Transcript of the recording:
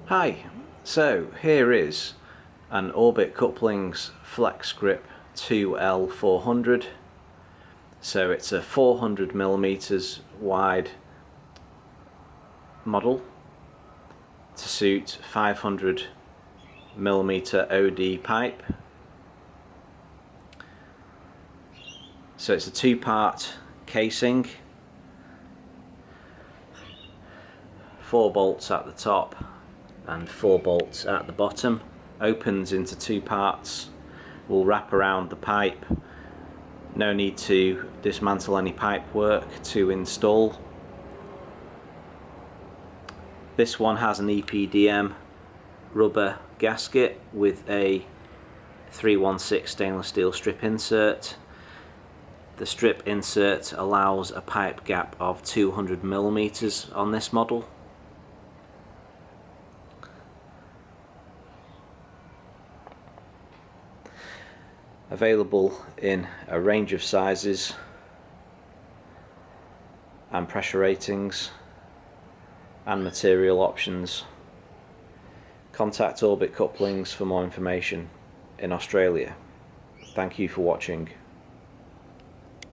Hi, so here is an Orbit Couplings Flex Grip 2L400. So it's a 400mm wide model to suit 500mm OD pipe. So it's a two-part casing, 4 bolts at the top and 4 bolts at the bottom, opens into 2 parts, will wrap around the pipe. No need to dismantle any pipe work to install. This one has an EPDM rubber gasket with a 316 stainless steel strip insert. The strip insert allows a pipe gap of 200mm on this model. Available in a range of sizes and pressure ratings and material options. Contact Orbit Couplings for more information in Australia. Thank you for watching.